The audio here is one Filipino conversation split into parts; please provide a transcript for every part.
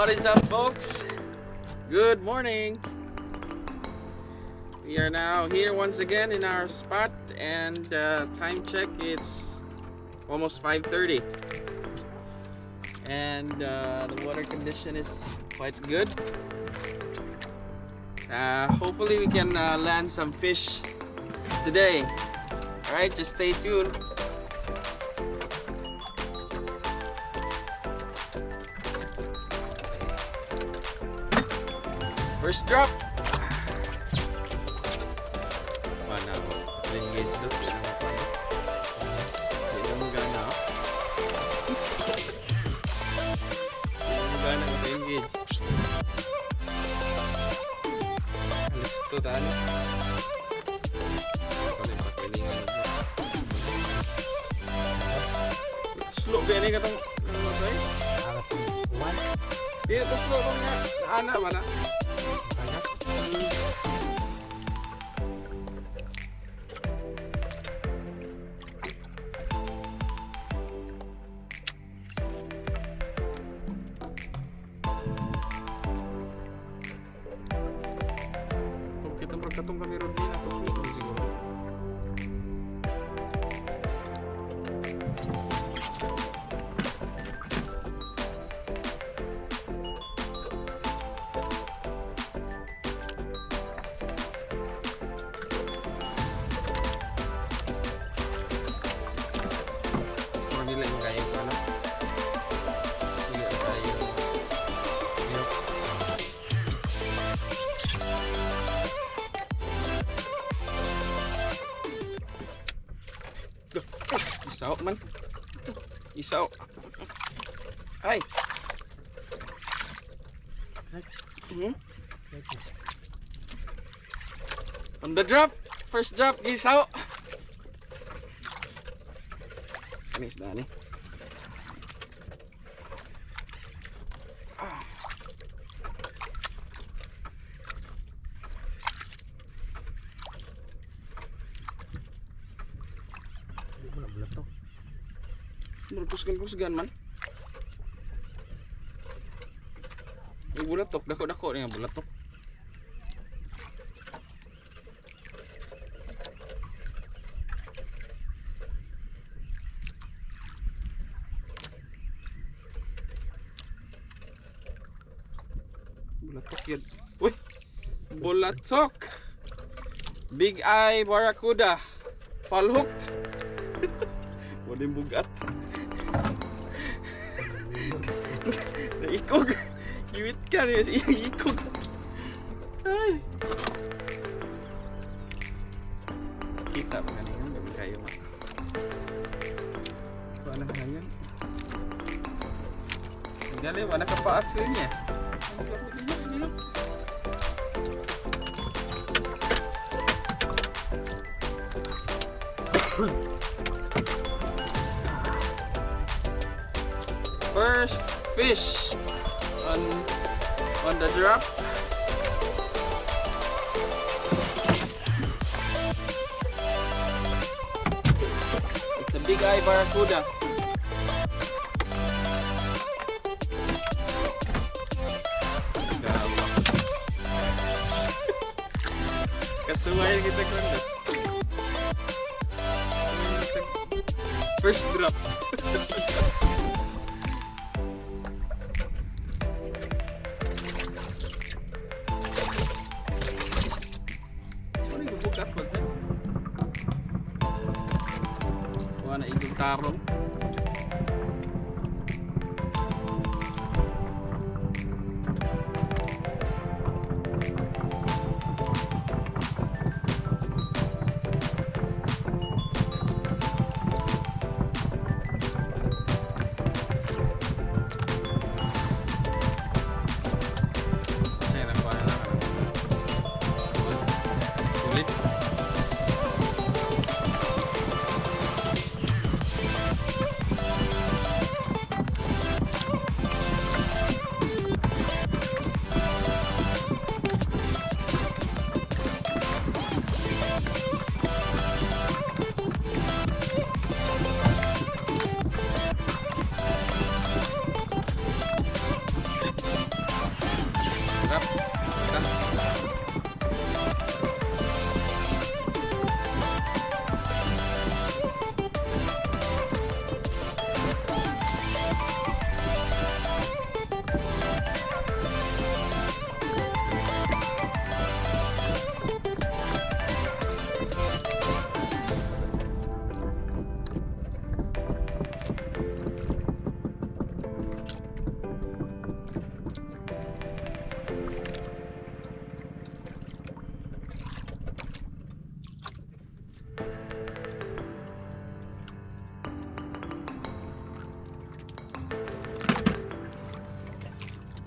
What is up, folks? Good morning. We are now here once again in our spot, and time check, it's almost 5:30, and the water condition is quite good. Hopefully we can land some fish today. Alright, just stay tuned. First drop. Mana engage tu? Tidak mugana. Mugana nak engage. Alis tu tadi. Boleh pakai ni kan? Slow begini kata apa? Alat kuat. Dia tu slow punya anak mana? Kita berkatong kami rodin atau seminggu siguro. Nila yung kaya ko ano. Nila tayo. Yep. Isaw man. Isaw. Ay. On the drop. First drop, isaw. Anis na ni. Merpuskan-puskan man. Yung bulatok, dako-dako niya bulatok. Bulatok yun. Uy! Bulatok! Bigeye Barracuda. Fall hooked. Wala yung bugat. Naikog. Iwit ka niya siya. Ikog. Ay. Kita pa kanina. Gabi kayo ma. Kuha na ngayon. Gali, wala ka pa action niya. First fish on the drop. It's a Bigeye Barracuda. Kasuway kita kundi. First drop. Kuha na igong tarong.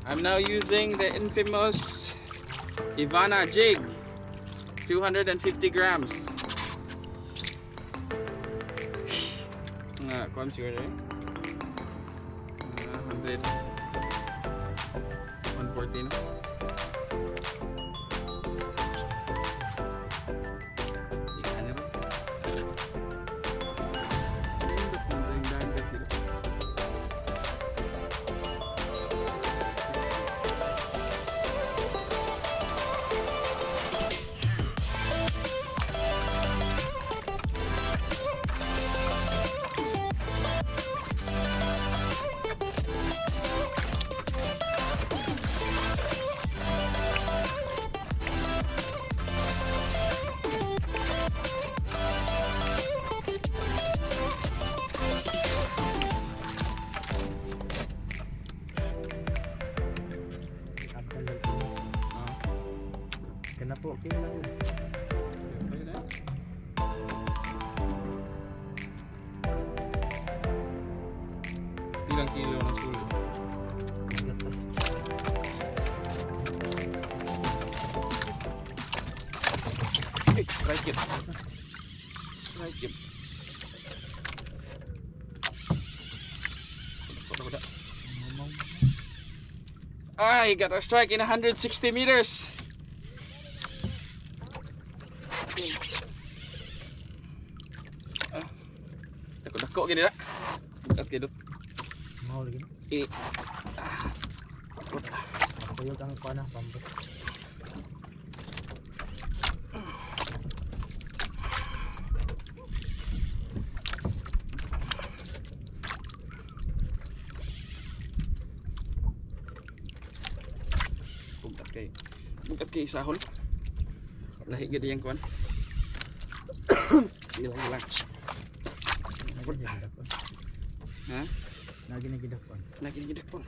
I'm now using the infamous Ivana jig, 250 grams. Kuam siguro eh. 100, 114. Po, kaya lang. Ilang kilo ng sulo? Strike it. Strike it. I got a strike in 160 meters. Dako gini dak. Bukat gidot. Mau lagi. Ako yung ang pana pambot. Bukat kay sahol. Lahi gid yang kuan. Gilang. Ha? Lagi na gidapon. Lagi na gidapon.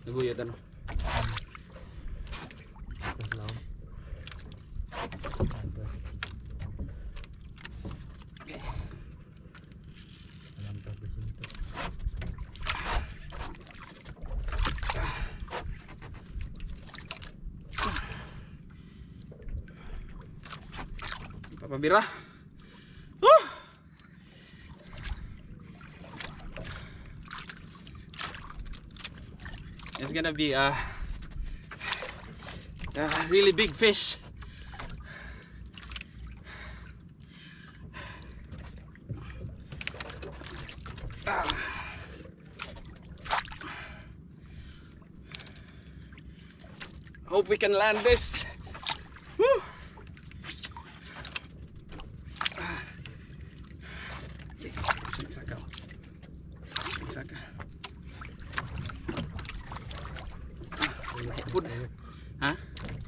Naguyod ano? Papabira. It's gonna be a really big fish. Hope we can land this. Woo! Saka. Pud. Ha?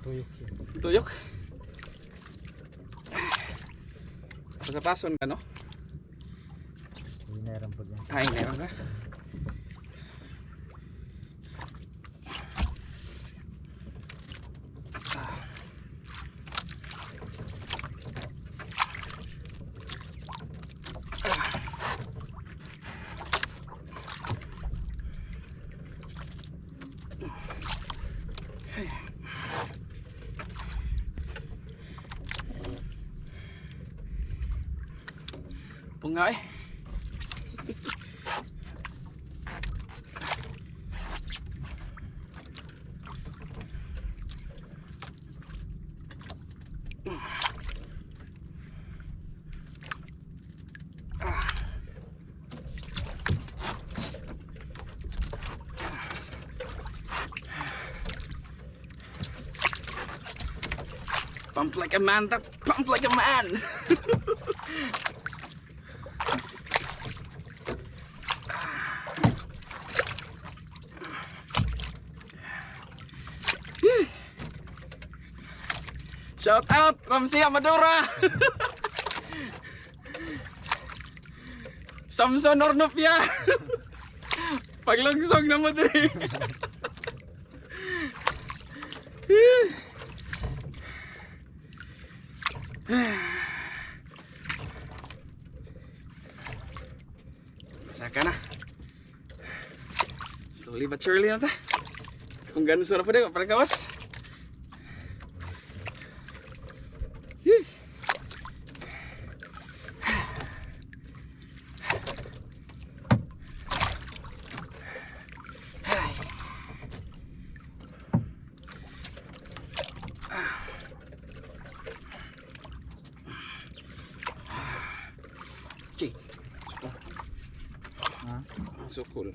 Tuyok. Tuyok. Pasapason ka no? Hinaram po yan. Ay, meron ka. Pungay. Pump like a man, tak. Pump like a man. Shout out Ramsey Amadora. Samson Ornopia. Paglugsog na mo diri. Saka na. Slowly but surely na ta. Kung ganun na pa rin, parang kawas. Okay. So cool.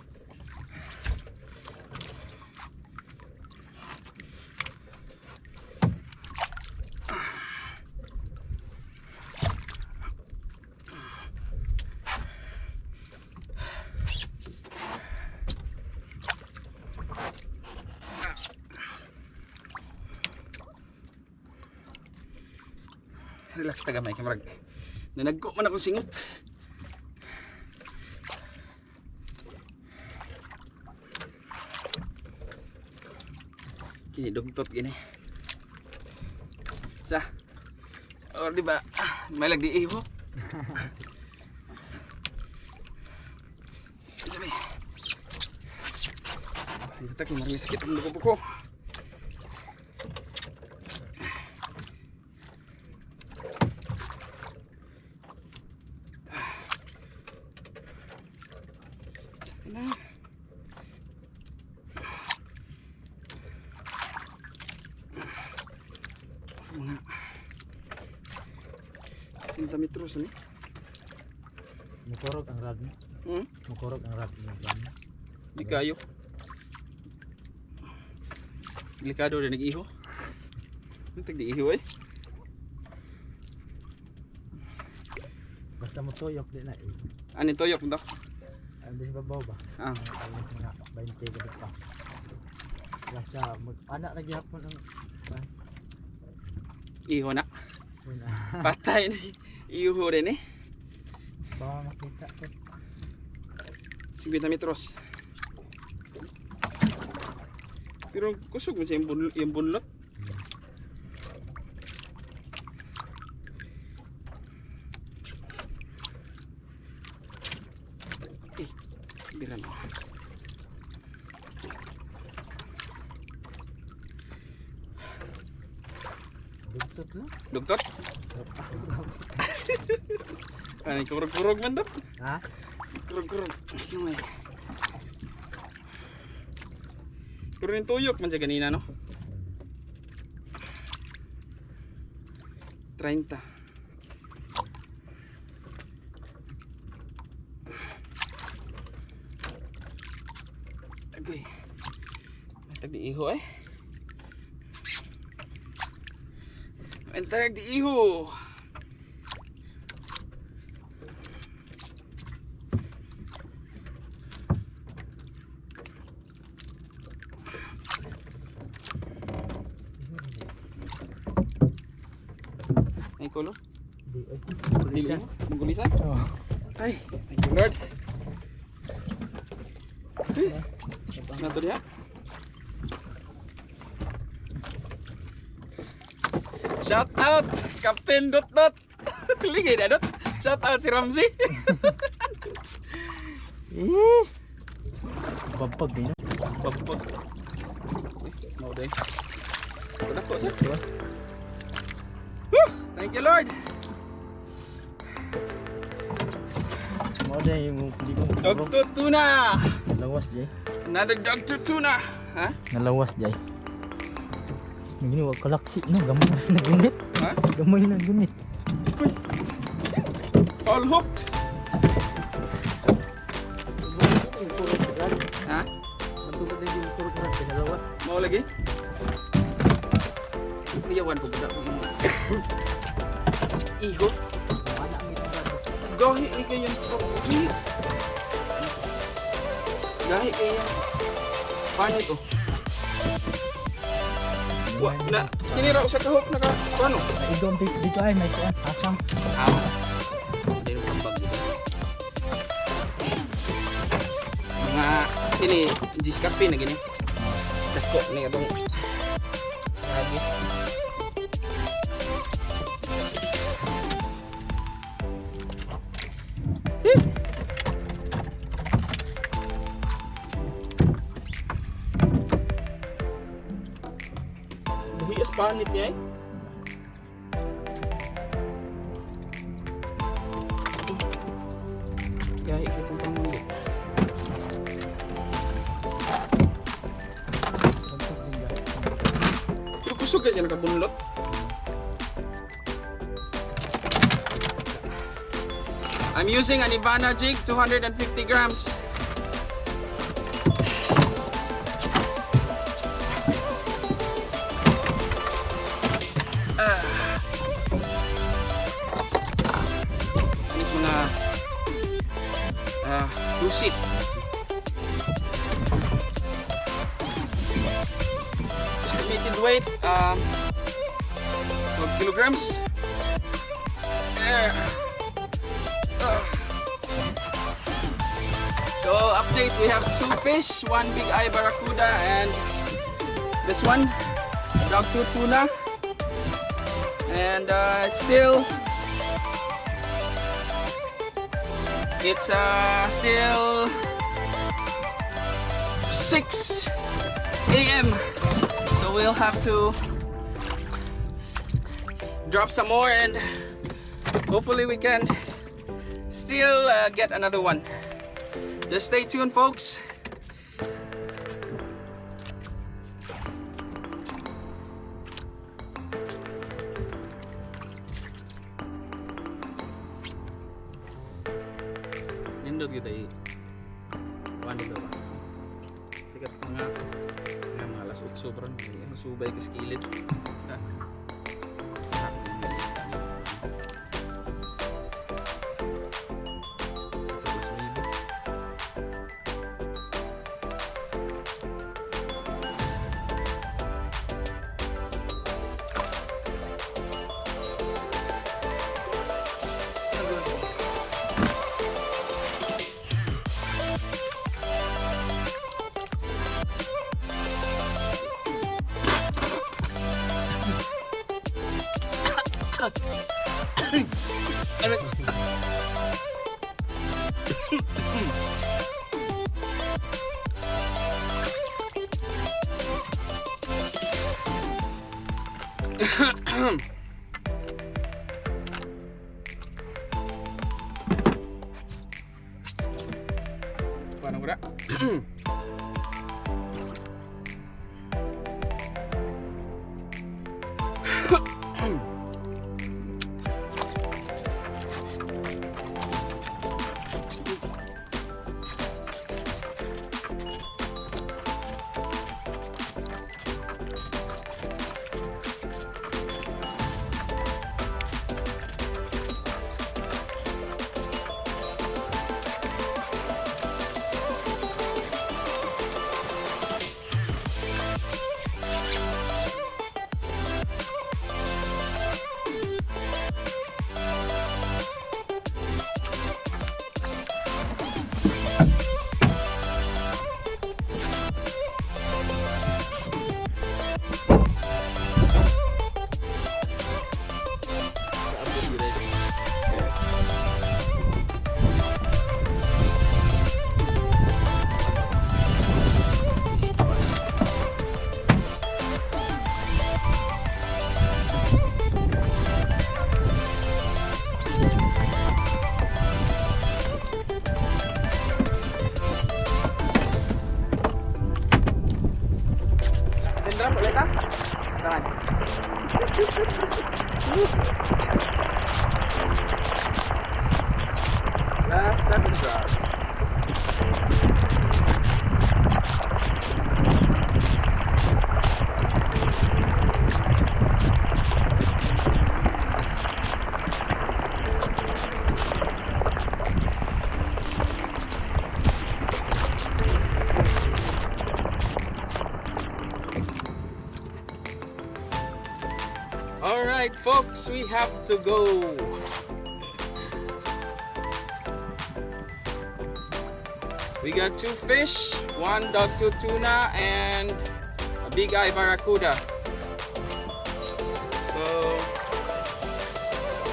Relax taga may kamarag. Nanagko man akong singot. Kini dugtot gini. Sa. Or di ba? May lag di iho. Sabi. Sa tak marami sakit ang buko-buko. Mga 30 metros ni. Mukorog ang rad mo. Mukorog ang rad mo. Di kayo. Delikado rin nag-iho. Nantag di iho eh. Basta mo tuyok din na eh. Anin toyok mo daw? Ando sa babaw ba? Ah. Alis mga 20 ka pa. Basta mag-anak lagi hapon ang Iho na. una. Patay na. Iho rin eh. Baka makita ko. 50 metros. Pero kusog mo siya yung bunlot. Eh, biran mo. Dugtot na? Dugtot? Ano, kurog-kurog man daw. Ha? Kurog-kurog. Sumay. Pero yung tuyok man siya kanina, no? 30. Agoy. Matag di iho eh. Matag di iho. Ay, kulo? Di ay. Dili mo? Manggulisan? Oh. Ay, thank you Lord. Nato diha? Shout out Captain Dot Dot. Ligay na Dot. Shout out si Ramsey. Bampag din. Bampag. Mau din. Dako sa. Thank you Lord. Mo day mo pili ko. Dogtooth Tuna. Lawas jay. Another Dogtooth Tuna. Ha? Nalawas jay. Gini wag kalaksi no gamay na gunit. Ha? Gamay na gunit. All hooked. Ha? Ano ba din yung kurot na pinalawas? Mau lagi? Kuyawan po ba? Iho. Mana ang ito ba? Gahi ni kayo yung gahi kayo. Paano ito? Wa na sinira ko sa kahok na ano? Idong dito ay may kuan asang. Hindi rin pambag dito. Mga ini diskapi na gini. Dako ni atong lagi. Buhiyas panit niya eh. Gahi ka itong pangulit. Pero kusog kasi nakabunlot. I'm using an Ivana jig, 250 grams. Anis mga pusit. Estimated weight 12 kilograms. There. So update, we have 2 fish, 1 Bigeye Barracuda and this one, Dogtooth Tuna. And it's still 6 a.m. So we'll have to drop some more and hopefully we can still get another one. Just stay tuned, folks. Nindot kita kuan dito ba? Sikat mga alas 8 sobrang subay ka sa kilid. Paano ko na? Alright folks, we have to go. We got 2 fish, 1 dogtooth tuna and a Bigeye Barracuda. So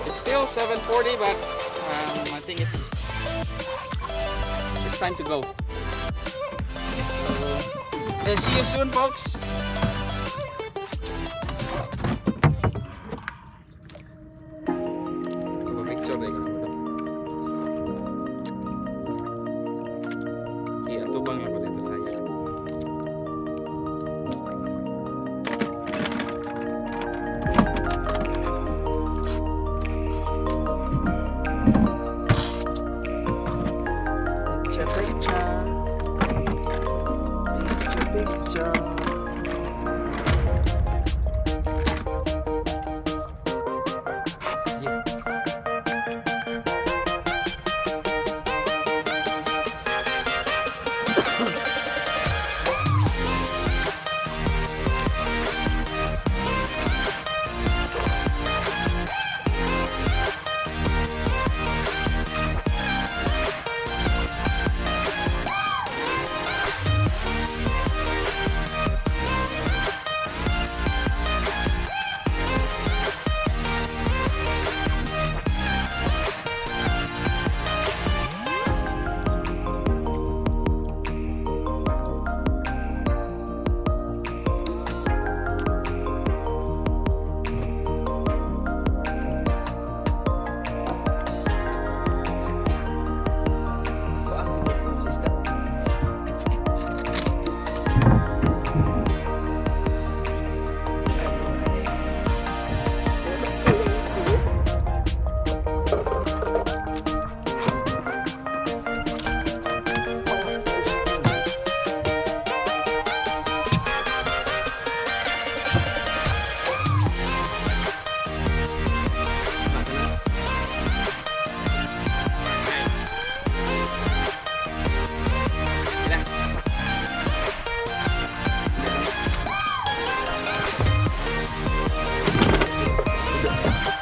it's still 7:40, but I think it's just time to go. So see you soon folks. Picture deh kan. Iya, tubang yang pada itu saya. Picture.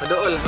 Dool,